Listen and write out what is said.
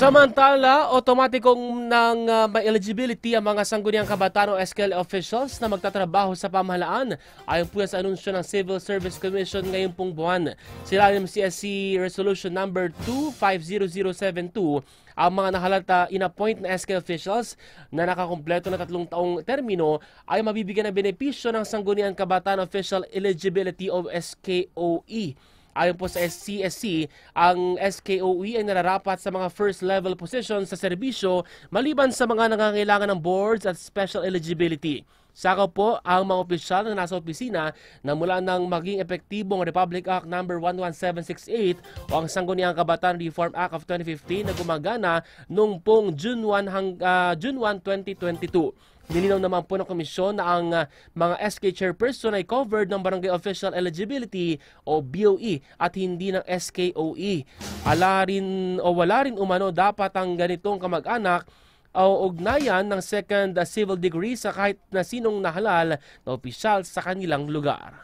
Samantala, otomatikong may eligibility ang mga sangguniang kabataan o SKL officials na magtatrabaho sa pamahalaan ayon po sa anunsyo ng Civil Service Commission ngayong pong buwan. Sila ng CSC Resolution number 250072, ang mga nahalata in-appoint na SKL officials na nakakumpleto na 3 taong termino ay mabibigyan ng benepisyo ng sangguniang kabataan official eligibility o SKOE. Ayon po sa CSC, ang SKOE ay nararapat sa mga first-level positions sa serbisyo maliban sa mga nangangailangan ng boards at special eligibility. Saka po ang mga opisyal na nasa opisina na mula nang maging epektibong Republic Act No. 11768 o ang Sangguniang Kabataan Reform Act of 2015 na gumagana noong pong June 1, 2022. Nilinaw naman po ng komisyon na ang mga SK chairperson ay covered ng Barangay Official Eligibility o BOE at hindi ng SKOE. Wala rin umano dapat ang ganitong kamag-anak o ugnayan ng second civil degree sa kahit na sinong nahalal na opisyal sa kanilang lugar.